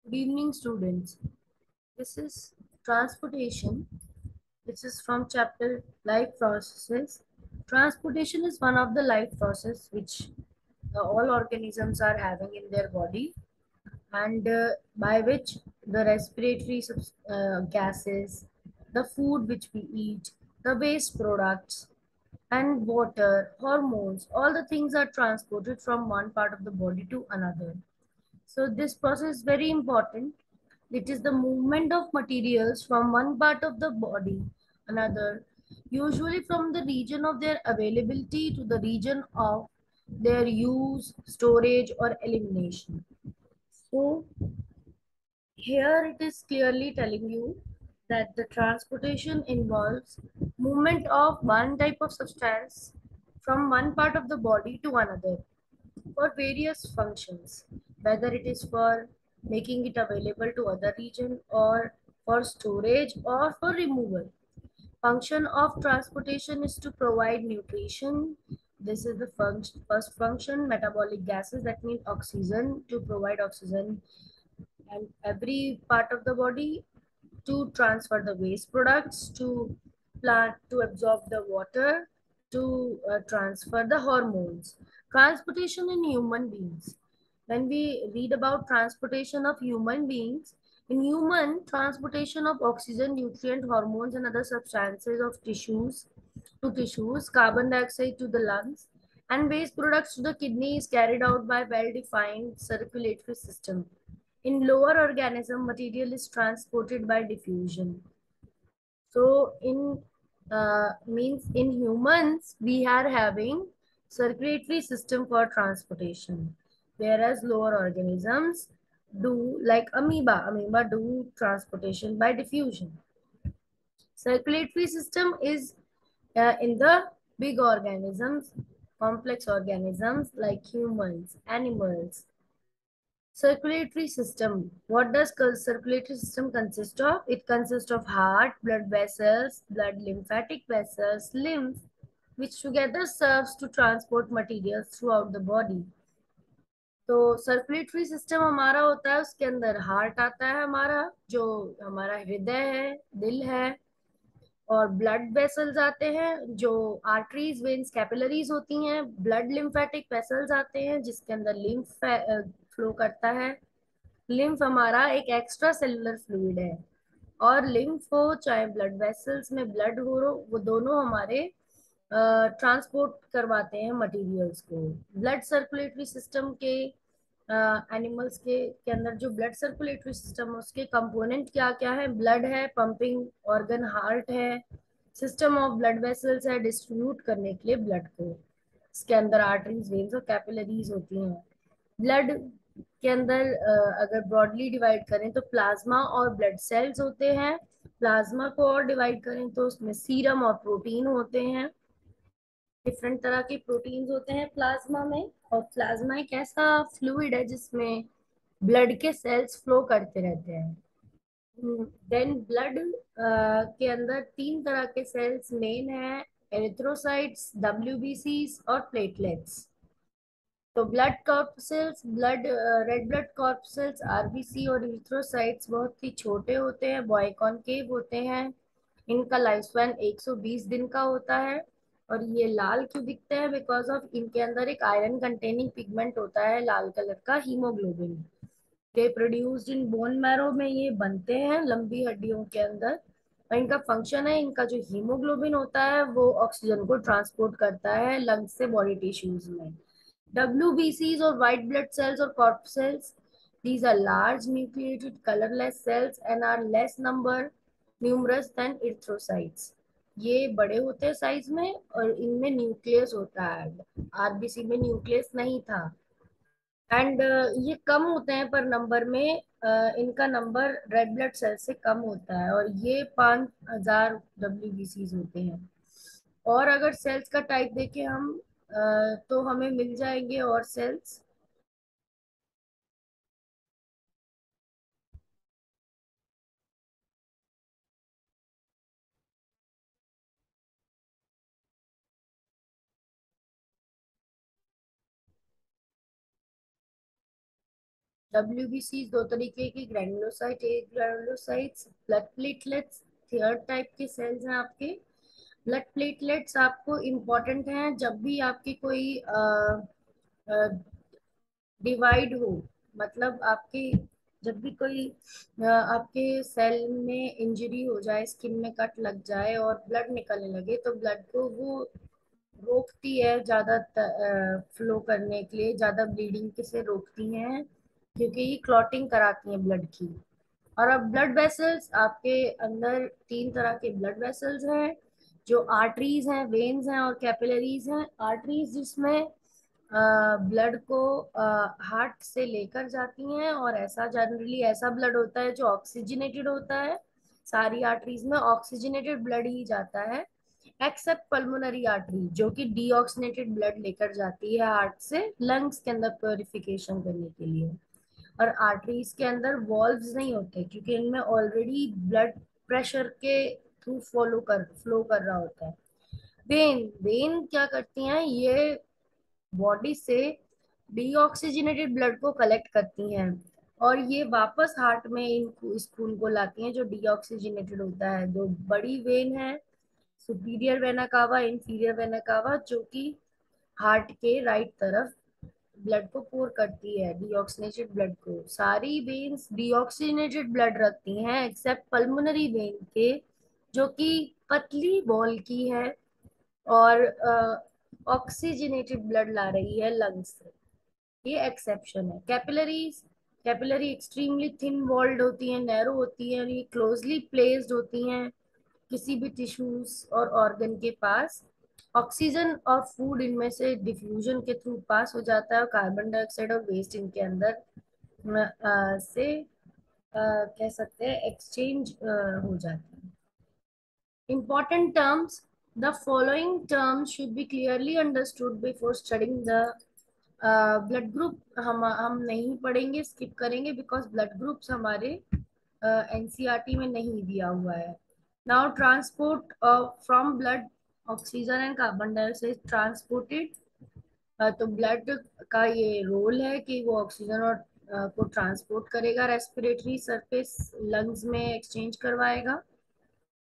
Good evening, students. This is transportation. This is from chapter life processes. Transportation is one of the life process which all organisms are having in their body, and by which the respiratory gases, the food which we eat, the waste products, and water, hormones, all the things are transported from one part of the body to another. So this process is very important. It is the movement of materials from one part of the body another, usually from the region of their availability to the region of their use, storage, or elimination. So here it is clearly telling you that the transportation involves movement of one type of substance from one part of the body to another for various functions, whether it is for making it available to other region or for storage or for removal. Function of transportation is to provide nutrition. This is the first function, metabolic gases, that means oxygen, to provide oxygen and every part of the body, to transfer the waste products, to plant to absorb the water, to transfer the hormones. Transportation in human beings. When we read about transportation of human beings, in human, transportation of oxygen, nutrient, hormones, and other substances of tissues, carbon dioxide to the lungs, and waste products to the kidney is carried out by well-defined circulatory system. In lower organism, material is transported by diffusion. So in means in humans we are having circulatory system for transportation, whereas lower organisms do, like amoeba do transportation by diffusion. Circulatory system is in the big organisms, complex organisms like humans, animals. Circulatory system. What does circulatory system consist of? It consists of heart, blood vessels, blood lymphatic vessels, lymph, which together serves to transport materials throughout the body. तो circulatory system हमारा होता है, उसके अंदर heart आता है हमारा, जो हमारा हृदय है, दिल है, और ब्लड वेसल्स आते हैं जो आर्टरीज, वेन्स, कैपिलरीज होती हैं। ब्लड लिम्फेटिक वेसल्स आते हैं जिसके अंदर लिम्फ फ्लो करता है। लिम्फ हमारा एक एक्स्ट्रा सेलुलर फ्लूइड है, और लिम्फ हो चाहे ब्लड वेसल्स में ब्लड हो, वो दोनों हमारे ट्रांसपोर्ट करवाते हैं मटेरियल्स को। ब्लड सर्कुलेटरी सिस्टम के एनिमल्स के अंदर जो ब्लड सर्कुलेटरी सिस्टम है उसके कंपोनेंट क्या क्या है? ब्लड है, पंपिंग ऑर्गन हार्ट है, सिस्टम ऑफ ब्लड वेसल्स है डिस्ट्रीब्यूट करने के लिए ब्लड को, इसके अंदर आर्टरीज, वेन्स और कैपिलरीज होती हैं। ब्लड के अंदर अगर ब्रॉडली डिवाइड करें तो प्लाज्मा और ब्लड सेल्स होते हैं। प्लाज्मा को और डिवाइड करें तो उसमें सीरम और प्रोटीन होते हैं। डिफरेंट तरह के प्रोटीन्स होते हैं प्लाज्मा में, और प्लाज्मा एक ऐसा फ्लूइड है जिसमें ब्लड के सेल्स फ्लो करते रहते हैं। देन ब्लड के अंदर तीन तरह के सेल्स मेन है, एरिथ्रोसाइट्स, डब्ल्यूबीसीज और प्लेटलेट्स। तो blood corpuscles, blood red blood corpuscles, RBC और इरिथ्रोसाइट्स बहुत ही छोटे होते हैं, बॉय कॉन्केव होते हैं। इनका लाइफ स्पैन 120 दिन का होता है। और ये लाल क्यों दिखते हैं? बिकॉज ऑफ इनके अंदर एक आयरन कंटेनिंग पिगमेंट होता है लाल कलर का, haemoglobin. They produced in bone marrow में ये बनते हैं लंबी हड्डियों के अंदर। और इनका फंक्शन है, इनका जो हीमोग्लोबिन होता है वो ऑक्सीजन को ट्रांसपोर्ट करता है लंग्स से बॉडी टिश्यूज में। WBCs or white blood cells or corpuscles, these are large nucleated colorless cells and are less number numerous than erythrocytes. ये बड़े होते हैं साइज में और इनमें न्यूक्लियस होता है, आरबीसी में न्यूक्लियस नहीं था। एंड ये कम होते हैं पर नंबर में, इनका नंबर रेड ब्लड सेल से कम होता है, और ये 5000 WBCs होते हैं। और अगर सेल्स का टाइप देखें हम, तो हमें मिल जाएंगे और सेल्स। WBC दो तरीके की, ग्रैनुलोसाइट, एक granulocytes, blood platelets third type के सेल्स हैं आपके। ब्लड प्लेटलेट्स आपको इम्पोर्टेंट हैं जब भी आपकी कोई डिवाइड हो, मतलब आपकी जब भी कोई आपके सेल में इंजरी हो जाए, स्किन में कट लग जाए और ब्लड निकलने लगे, तो ब्लड को वो रोकती है ज्यादा फ्लो करने के लिए, ज्यादा ब्लीडिंग से रोकती हैं, क्योंकि ये क्लॉटिंग कराती हैं ब्लड की। और अब ब्लड वेसल्स आपके अंदर तीन तरह के ब्लड वेसल्स हैं, जो आर्टरीज हैं, वेन्स हैं और कैपिलरीज हैं। आर्टरीज जिसमें ब्लड को हार्ट से लेकर जाती हैं, और ऐसा जनरली ऐसा ब्लड होता है जो ऑक्सीजनेटेड होता है। सारी आर्टरीज में ऑक्सीजनेटेड ब्लड ही जाता है, एक्सेप्ट पल्मोनरी आर्टरी जो कि डीऑक्सीनेटेड ब्लड लेकर जाती है हार्ट से लंग्स के अंदर प्योरिफिकेशन करने के लिए। और आर्टरीज के अंदर वॉल्व्स नहीं होते, क्योंकि इनमें ऑलरेडी ब्लड प्रेशर के थ्रू फ्लो कर रहा होता है। वेन वेन क्या करती हैं, ये बॉडी से डीऑक्सीजनेटेड ब्लड को कलेक्ट करती हैं, और ये वापस हार्ट में इस खून को लाती हैं जो डीऑक्सीजनेटेड होता है। दो बड़ी वेन है, superior vena cava, inferior vena cava, जो कि हार्ट के राइट तरफ ब्लड को पोर करती है, डीऑक्सीनेटेड ब्लड को। सारी वेन्स डीऑक्सीनेटेड ब्लड रखती हैं एक्सेप्ट पल्मोनरी वेन के, जो कि पतली बॉल की है और ऑक्सीजनेटेड ब्लड ला रही है लंग्स से। ये एक्सेप्शन है। Capillaries, capillary extremely thin walled होती हैं, नैरो होती हैं, और ये क्लोजली प्लेस्ड होती हैं किसी भी टिश्यूज और ऑर्गन के पास। ऑक्सीजन और फूड इनमें से डिफ्यूजन के थ्रू पास हो जाता है, और कार्बन डाइऑक्साइड और वेस्ट इनके अंदर से कह सकते हैं एक्सचेंज हो जाता है। Important terms. The following terms should be clearly understood before studying the blood group. हम नहीं पढ़ेंगे, स्किप करेंगे, बिकॉज ब्लड ग्रुप्स हमारे एनसीईआरटी में नहीं दिया हुआ है। Now transport from blood, oxygen and carbon dioxide transported. तो ब्लड का ये रोल है कि वो ऑक्सीजन और को ट्रांसपोर्ट करेगा, रेस्पिरेटरी सरफेस लंग्स में एक्सचेंज करवाएगा,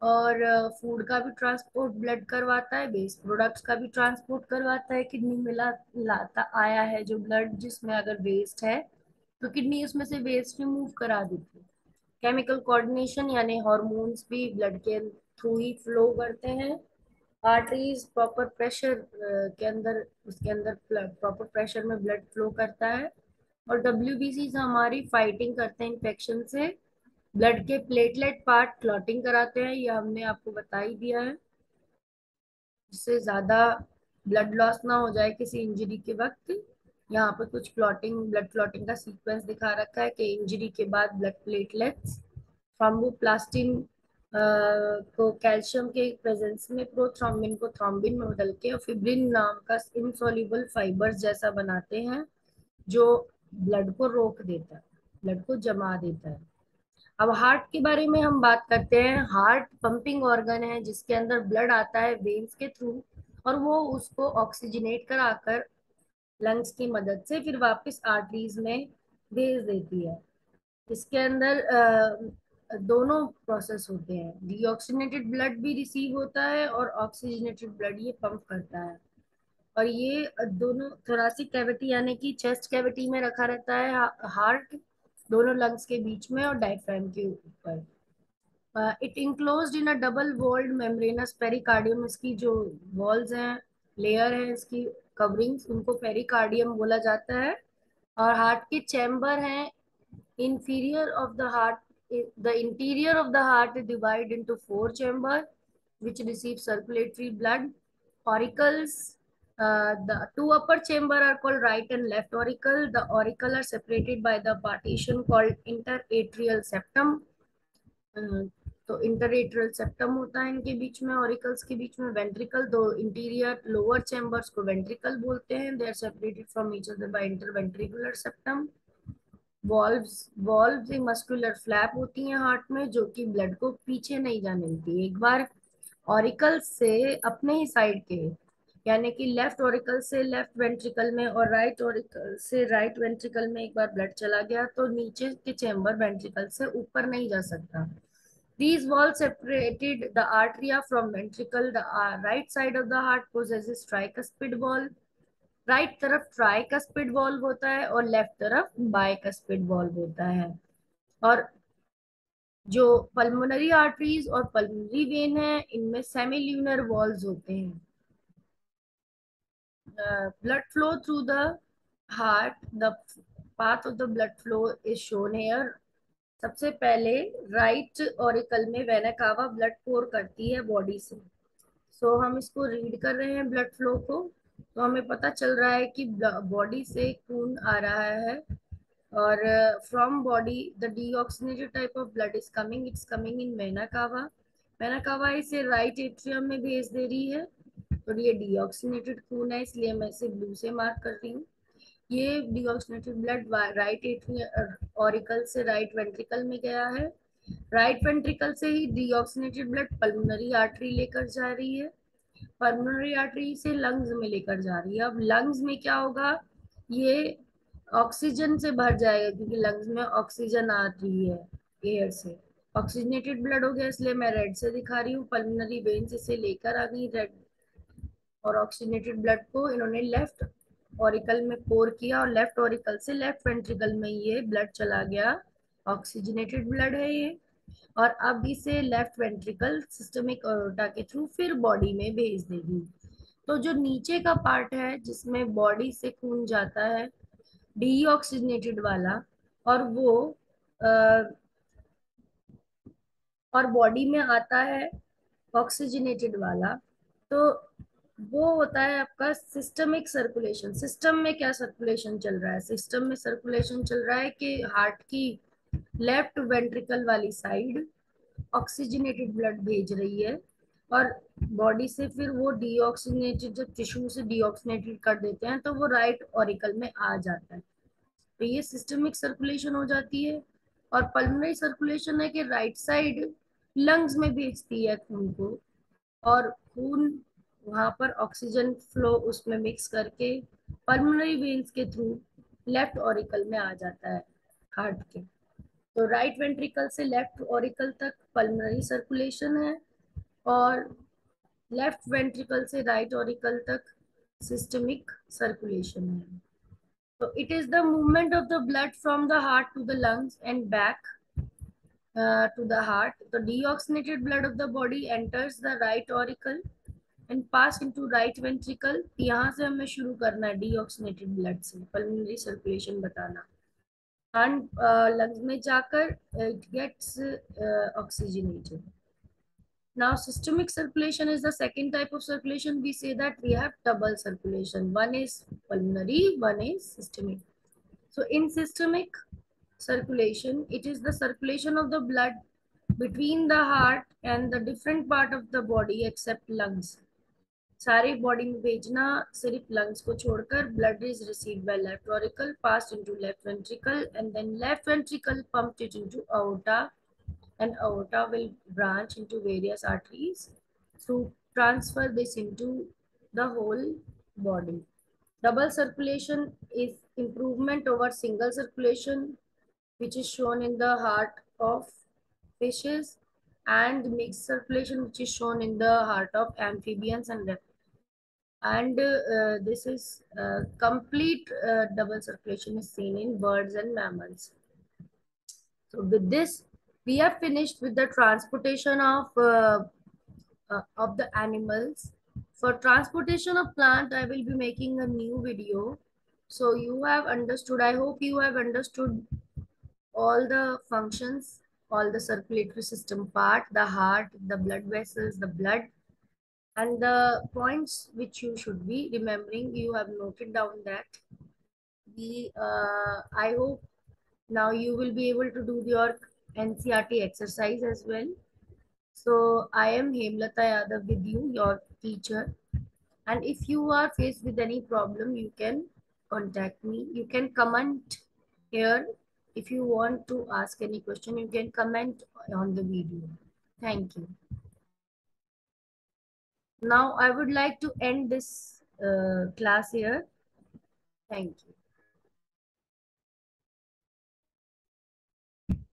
और फूड का भी ट्रांसपोर्ट ब्लड करवाता है, वेस्ट प्रोडक्ट्स का भी ट्रांसपोर्ट करवाता है। किडनी में लाता आया है जो ब्लड, जिसमें अगर वेस्ट है तो किडनी उसमें से वेस्ट रिमूव करा देती है। केमिकल कोऑर्डिनेशन यानी हार्मोन्स भी ब्लड के थ्रू ही फ्लो करते हैं। आर्टरीज प्रॉपर प्रेशर के अंदर, उसके अंदर प्रॉपर प्रेशर में ब्लड फ्लो करता है। और WBC हमारी फाइटिंग करते हैं इन्फेक्शन से। ब्लड के प्लेटलेट पार्ट क्लॉटिंग कराते हैं, ये हमने आपको बता ही दिया है, जिससे ज्यादा ब्लड लॉस ना हो जाए किसी इंजरी के वक्त। यहाँ पे कुछ क्लॉटिंग, ब्लड क्लॉटिंग का सीक्वेंस दिखा रखा है कि इंजरी के बाद ब्लड प्लेटलेट्स थ्रोम्बोप्लास्टिन को कैल्शियम के प्रेजेंस में प्रोथ्रोम्बिन को थ्रोम्बिन में बदल के और फिब्रिन नाम का इनसॉल्युबल फाइबर्स जैसा बनाते हैं, जो ब्लड को रोक देता है, ब्लड को जमा देता है। अब हार्ट के बारे में हम बात करते हैं। हार्ट पंपिंग ऑर्गन है, जिसके अंदर ब्लड आता है वेन्स के थ्रू, और वो उसको ऑक्सीजनेट कराकर लंग्स की मदद से फिर वापस आर्टरीज में भेज देती है। इसके अंदर दोनों प्रोसेस होते हैं, डीऑक्सीनेटेड ब्लड भी रिसीव होता है और ऑक्सीजनेटेड ब्लड ये पंप करता है। और ये दोनों थोरासिक कैविटी यानी कि चेस्ट कैविटी में रखा रहता है हार्ट, दोनों लंग्स के बीच में और डायफ्राम के ऊपर। It enclosed in a double walled membranous pericardium. इसकी जो वॉल्स हैं, लेयर है इसकी कवरिंग्स, उनको पेरिकार्डियम बोला जाता है। और हार्ट के चैम्बर हैं inferior of the heart. The interior of the heart is divided into four chambers which receive circulatory blood. Auricles, the two upper chamber are called right and left auricle. The auricle are separated by the partition called interatrial septum. तो interatrial septum होता है इनके बीच में, auricles के बीच में। Ventricle, दो interior lower chambers को ventricle बोलते हैं, they are separated from each other by interventricular septum. Valves, valves एक मस्कुलर फ्लैप होती हैं हार्ट में, जो कि ब्लड को पीछे नहीं जाने देती। एक बार ऑरिकल से अपने ही साइड के यानी कि लेफ्ट ऑरिकल से लेफ्ट वेंट्रिकल में और राइट ऑरिकल से राइट वेंट्रिकल में एक बार ब्लड चला गया तो नीचे के चेम्बर वेंट्रिकल से ऊपर नहीं जा सकता. These walls separated the arteria from ventricle. The right side of the heart possesses tricuspid valve. Right तरफ ट्राइकस्पिड वॉल्व होता है और लेफ्ट तरफ बाइकस्पिड वॉल्व होता है. और जो पल्मोनरी आर्टरीज और पल्मोनरी वेन है इनमें सेमिल्यूनर वॉल्व्स होते हैं. Blood flow through the heart, the path of the blood flow is shown here. सबसे पहले राइट ऑरिकल में वेना कावा ब्लड पोर करती है बॉडी से. सो हम इसको रीड कर रहे हैं ब्लड फ्लो को, तो हमें पता चल रहा है कि बॉडी से खून आ रहा है और from body the deoxygenated type of blood is coming. It's coming in vena cava. Vena cava इसे राइट एट्रियम में भेज दे रही है और ये डीऑक्सीनेटेड खून है इसलिए मैं इसे ब्लू से मार्क कर रही हूँ. ये deoxygenated blood right atrium auricle से राइट वेंट्रिकल में गया है. राइट वेंट्रिकल से ही डीऑक्सीनेटेड ब्लड पल्मोनरी आर्टरी लेकर जा रही है. पल्मोनरी आर्टरी से लंग्स में लेकर जा रही है. अब लंग्स में क्या होगा, ये ऑक्सीजन से भर जाएगा क्योंकि लंग्स में ऑक्सीजन आ रही है एयर से. ऑक्सीजनेटेड ब्लड हो गया इसलिए मैं रेड से दिखा रही हूँ. पल्मोनरी वेन्स इसे लेकर आ गई रेड और ऑक्सीजनेटेड ब्लड को इन्होंने लेफ्ट ऑरिकल में पोर किया और लेफ्ट ऑरिकल से लेफ्ट वेंट्रिकल में ये ब्लड चला गया. ऑक्सीजनेटेड ब्लड है ये. और अब इसे लेफ्ट वेंट्रिकल सिस्टमिक अयोर्टा के थ्रू फिर बॉडी में भेज देगी. तो जो नीचे का पार्ट है जिसमें बॉडी से खून जाता है डीऑक्सीजनेटेड वाला और वो और बॉडी में आता है ऑक्सीजनेटेड वाला, तो वो होता है आपका सिस्टमिक सर्कुलेशन. सिस्टम में क्या सर्कुलेशन चल रहा है, सिस्टम में सर्कुलेशन चल रहा है कि हार्ट की लेफ्ट वेंट्रिकल वाली साइड ऑक्सीजनेटेड ब्लड भेज रही है और बॉडी से फिर वो डीऑक्सीजनेटेड जब टिश्यू से डीऑक्सीजनेटेड कर देते हैं तो वो राइट ऑरिकल में आ जाता है. तो ये सिस्टमिक सर्कुलेशन हो जाती है. और पल्मोनरी सर्कुलेशन है कि राइट साइड लंग्स में भेजती है खून को और खून वहां पर ऑक्सीजन फ्लो उसमें मिक्स करके पल्मोनरी वेन्स के थ्रू लेफ्ट ऑरिकल में आ जाता है हार्ट के. तो राइट वेंट्रिकल से लेफ्ट ऑरिकल तक पल्मोनरी सर्कुलेशन है और लेफ्ट वेंट्रिकल से राइट ऑरिकल तक सिस्टमिक सर्कुलेशन है. So it is the movement of the blood from the heart to the lungs and back to the heart. The deoxygenated blood of the body enters the right auricle and pass into right ventricle. यहाँ से हमें शुरू करना है deoxygenated blood से pulmonary circulation बताना. And lungs में जाकर it gets oxygenated. Now, systemic circulation is the second type of circulation. We say that we have double circulation. One is pulmonary, one is systemic. So, in systemic circulation, it is the circulation of the blood between the heart and the different part of the body except lungs. सारी body में भेजना सिर्फ lungs को छोड़कर. Blood is received by left auricle, passed into left ventricle and then left ventricle pumped it into aorta and aorta will branch into various arteries to transfer this into the whole body. Double circulation is improvement over single circulation, which is shown in the heart of fishes, and mixed circulation, which is shown in the heart of amphibians and reptiles. And this is complete double circulation is seen in birds and mammals. So with this, we have finished with the transportation of the animals. For transportation of plant, I will be making a new video. So you have understood, I hope you have understood all the functions, all the circulatory system part, the heart, the blood vessels, the blood, and the points which you should be remembering. You have noted down that. I hope now you will be able to do your NCRT exercise as well. So I am Hemlata Yadav with you, your teacher. And if you are faced with any problem, you can contact me. You can comment here. If you want to ask any question, you can comment on the video. Thank you. Now I would like to end this class here. Thank you.